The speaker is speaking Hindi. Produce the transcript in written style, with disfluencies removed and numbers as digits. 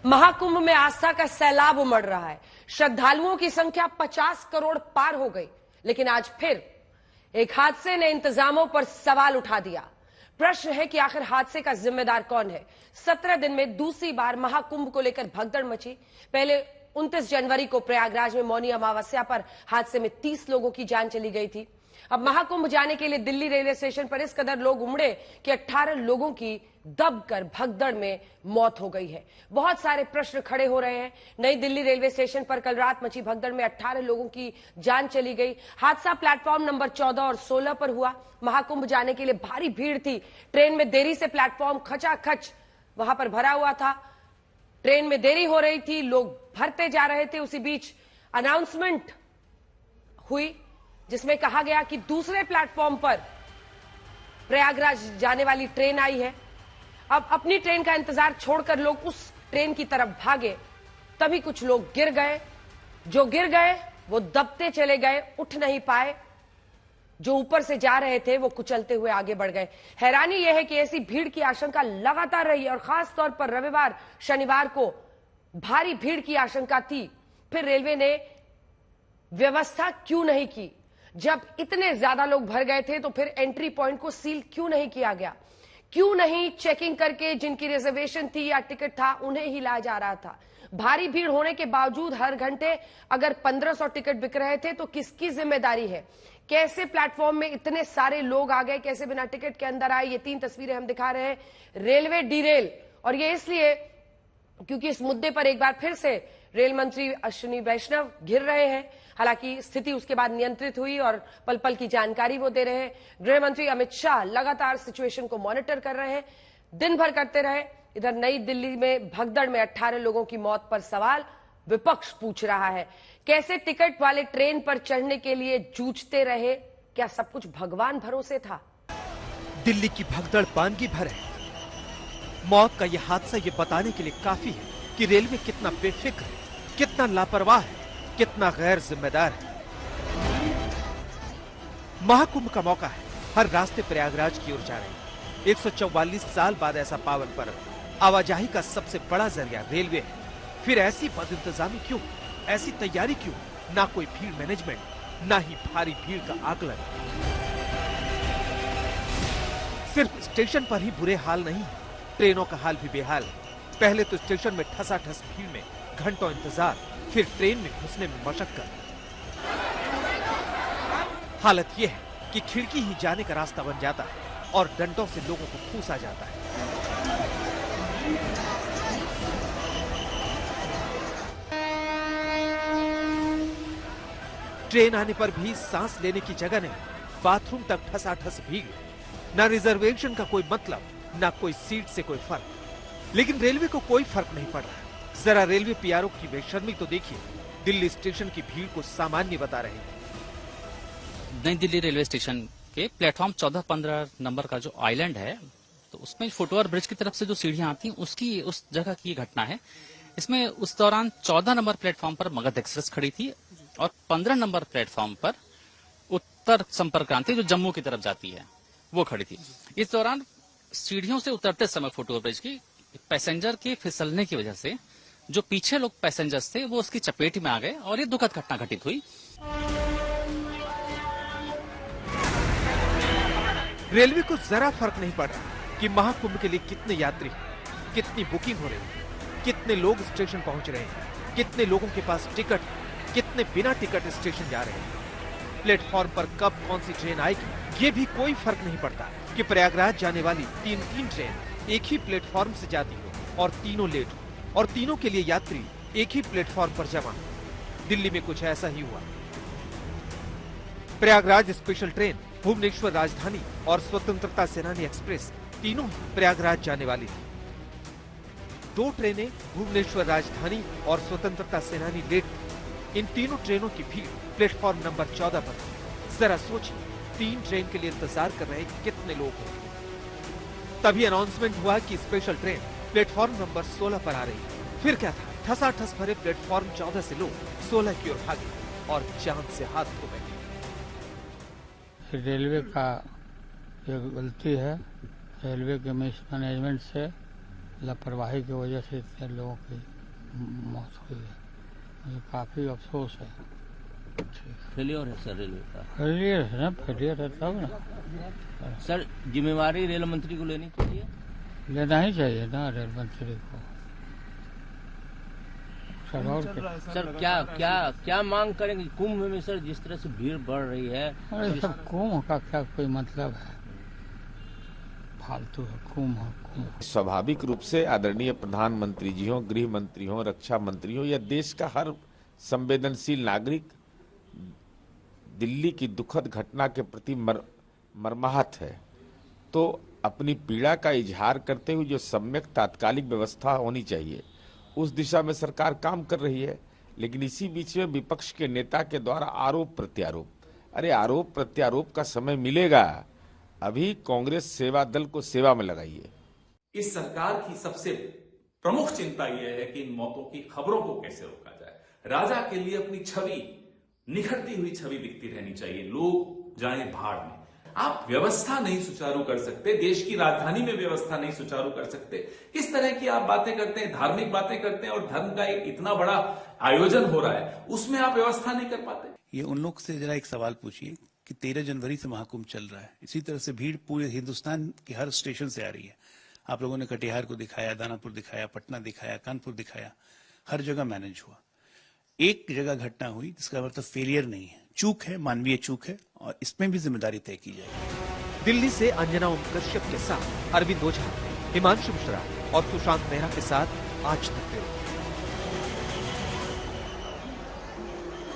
महाकुंभ में आस्था का सैलाब उमड़ रहा है। श्रद्धालुओं की संख्या 50 करोड़ पार हो गई, लेकिन आज फिर एक हादसे ने इंतजामों पर सवाल उठा दिया। प्रश्न है कि आखिर हादसे का जिम्मेदार कौन है। 17 दिन में दूसरी बार महाकुंभ को लेकर भगदड़ मची। पहले 29 जनवरी को प्रयागराज में मौनी अमावस्या पर हादसे में 30 लोगों की जान चली गई थी। अब महाकुंभ जाने के लिए दिल्ली रेलवे स्टेशन पर इस कदर लोग उमड़े कि 18 लोगों की दबकर भगदड़ में मौत हो गई है। बहुत सारे प्रश्न खड़े हो रहे हैं। नई दिल्ली रेलवे स्टेशन पर कल रात मची भगदड़ में 18 लोगों की जान चली गई। हादसा प्लेटफॉर्म नंबर 14 और 16 पर हुआ। महाकुंभ जाने के लिए भारी भीड़ थी। ट्रेन में देरी से प्लेटफॉर्म खचाखच वहां पर भरा हुआ था। ट्रेन में देरी हो रही थी, लोग भरते जा रहे थे। उसी बीच अनाउंसमेंट हुई जिसमें कहा गया कि दूसरे प्लेटफॉर्म पर प्रयागराज जाने वाली ट्रेन आई है। अब अपनी ट्रेन का इंतजार छोड़कर लोग उस ट्रेन की तरफ भागे, तभी कुछ लोग गिर गए। जो गिर गए वो दबते चले गए, उठ नहीं पाए। जो ऊपर से जा रहे थे वो कुचलते हुए आगे बढ़ गए। हैरानी यह है कि ऐसी भीड़ की आशंका लगातार रही और खास तौर पर रविवार शनिवार को भारी भीड़ की आशंका थी। फिर रेलवे ने व्यवस्था क्यों नहीं की? जब इतने ज्यादा लोग भर गए थे तो फिर एंट्री पॉइंट को सील क्यों नहीं किया गया? क्यों नहीं चेकिंग करके जिनकी रिजर्वेशन थी या टिकट था उन्हें ही लाया जा रहा था? भारी भीड़ होने के बावजूद हर घंटे अगर 1500 टिकट बिक रहे थे तो किसकी जिम्मेदारी है? कैसे प्लेटफॉर्म में इतने सारे लोग आ गए, कैसे बिना टिकट के अंदर आए? ये 3 तस्वीरें हम दिखा रहे हैं। रेलवे डीरेल, और ये इसलिए क्योंकि इस मुद्दे पर एक बार फिर से रेल मंत्री अश्विनी वैष्णव घिर रहे हैं। हालांकि स्थिति उसके बाद नियंत्रित हुई और पल पल की जानकारी वो दे रहे हैं। गृह मंत्री अमित शाह लगातार सिचुएशन को मॉनिटर कर रहे हैं, दिन भर करते रहे। इधर नई दिल्ली में भगदड़ में 18 लोगों की मौत पर सवाल विपक्ष पूछ रहा है। कैसे टिकट वाले ट्रेन पर चढ़ने के लिए जूझते रहे? क्या सब कुछ भगवान भरोसे था? दिल्ली की भगदड़ पानगी भर है। मौत का यह हादसा ये बताने के लिए काफी है कि रेलवे कितना बेफिक्र है, कितना लापरवाह है, कितना गैर जिम्मेदार है। महाकुंभ का मौका है, हर रास्ते प्रयागराज की ओर जा रहे हैं। 144 साल बाद ऐसा पावन पर्व, आवाजाही का सबसे बड़ा जरिया रेलवे है। फिर ऐसी बदइंतजामी क्यों? ऐसी तैयारी क्यों? ना कोई भीड़ मैनेजमेंट, ना ही भारी भीड़ का आकलन। सिर्फ स्टेशन पर ही बुरे हाल नहीं है, ट्रेनों का हाल भी बेहाल है। पहले तो स्टेशन में ठसाठस भीड़ में घंटों इंतजार, फिर ट्रेन में घुसने में मशक्कत। हालत यह है कि खिड़की ही जाने का रास्ता बन जाता है और डंडों से लोगों को ठूसा जाता है। ट्रेन आने पर भी सांस लेने की जगह नहीं, बाथरूम तक ठसाठस भीड़। ना रिजर्वेशन का कोई मतलब, ना कोई सीट से कोई फर्क। लेकिन रेलवे को कोई फर्क नहीं पड़ रहा। जरा रेलवे पीआरओ की बेशर्मी तो देखिए, दिल्ली स्टेशन की भीड़ को सामान्य बता रहे हैं। नई दिल्ली रेलवे स्टेशन के प्लेटफॉर्म 14-15 नंबर का जो आइलैंड है, तो उसमें फुटओवर ब्रिज की तरफ से जो सीढ़ियां आती हैं उसकी उस जगह की घटना है। इसमें उस दौरान 14 नंबर प्लेटफॉर्म पर मगध एक्सप्रेस खड़ी थी और 15 नंबर प्लेटफॉर्म पर उत्तर संपर्क क्रांति जो जम्मू की तरफ जाती है वो खड़ी थी। इस दौरान सीढ़ियों से उतरते समय फुटओवर ब्रिज की पैसेंजर के फिसलने की वजह से जो पीछे लोग पैसेंजर्स थे वो उसकी चपेट में आ गए और ये दुखद घटना घटित हुई। रेलवे को जरा फर्क नहीं पड़ रहा कि महाकुंभ के लिए कितने यात्री, कितनी बुकिंग हो रही है, कितने लोग स्टेशन पहुंच रहे हैं, कितने लोगों के पास टिकट, कितने बिना टिकट स्टेशन जा रहे हैं। प्लेटफॉर्म पर कब कौन सी ट्रेन आएगी ये भी कोई फर्क नहीं पड़ता कि प्रयागराज जाने वाली 3 ट्रेन एक ही प्लेटफॉर्म से जाती हो और तीनों लेट हो और तीनों के लिए यात्री एक ही प्लेटफॉर्म पर जमा। दिल्ली में कुछ ऐसा ही हुआ। प्रयागराज स्पेशल ट्रेन, भुवनेश्वर राजधानी और स्वतंत्रता सेनानी एक्सप्रेस तीनों प्रयागराज जाने वाली थी। 2 ट्रेनें भुवनेश्वर राजधानी और स्वतंत्रता सेनानी लेट थी। इन तीनों ट्रेनों की भीड़ प्लेटफॉर्म नंबर 14 पर थी। जरा सोचिए, 3 ट्रेन के लिए इंतजार कर रहे कितने लोग होंगे। तभी अनाउंसमेंट हुआ कि स्पेशल ट्रेन प्लेटफॉर्म नंबर 16 पर आ रही है। फिर क्या था, ठसाठस भरे प्लेटफॉर्म 14 से लोग 16 की ओर भागे और जान से हाथ धो बैठे। रेलवे का एक गलती है, रेलवे के मैनेजमेंट से लापरवाही की वजह से इतने लोगों की मौत हुई है। मुझे काफ़ी अफसोस है। फेलियर है सर रेलवे का। फेलियर है ना, फेलियर है तब ना। सर जिम्मेवारी रेल मंत्री को लेनी चाहिए। लेना ही चाहिए ना रेल मंत्री को। सर क्या मांग करेंगे कुंभ में सर, जिस तरह से भीड़ बढ़ रही है? अरे सब कुंभ का क्या कोई मतलब है, फालतू है कुंभ। स्वाभाविक रूप से आदरणीय प्रधानमंत्री जी हो, गृह मंत्री हो, रक्षा मंत्री हो, या देश का हर संवेदनशील नागरिक दिल्ली की दुखद घटना के प्रति मर्माहत है। तो अपनी पीड़ा का इजहार करते हुए जो सम्यक तात्कालिक व्यवस्था होनी चाहिए उस दिशा में सरकार काम कर रही है। लेकिन इसी बीच में विपक्ष के नेता के द्वारा आरोप प्रत्यारोप, अरे आरोप प्रत्यारोप का समय मिलेगा। अभी कांग्रेस सेवा दल को सेवा में लगाइए। इस सरकार की सबसे प्रमुख चिंता यह है कि इन मौतों की खबरों को कैसे रोका जाए। राजा के लिए अपनी छवि, निखरती हुई छवि दिखती रहनी चाहिए। लोग जाए भाड़ में। आप व्यवस्था नहीं सुचारू कर सकते, देश की राजधानी में व्यवस्था नहीं सुचारू कर सकते। किस तरह की आप बातें करते हैं, धार्मिक बातें करते हैं, और धर्म का एक इतना बड़ा आयोजन हो रहा है, उसमें आप व्यवस्था नहीं कर पाते। ये उन लोग से जरा एक सवाल पूछिए कि 13 जनवरी से महाकुंभ चल रहा है, इसी तरह से भीड़ पूरे हिंदुस्तान के हर स्टेशन से आ रही है। आप लोगों ने कटिहार को दिखाया, दानापुर दिखाया, पटना दिखाया, कानपुर दिखाया, हर जगह मैनेज हुआ। एक जगह घटना हुई जिसका मतलब फेलियर नहीं है, चूक है, मानवीय चूक है, और इसमें भी जिम्मेदारी तय की जाएगी। दिल्ली से अंजना ओम कश्यप के साथ अरविंद ओझा, हिमांशु मिश्रा और सुशांत मेहरा के साथ आज तक।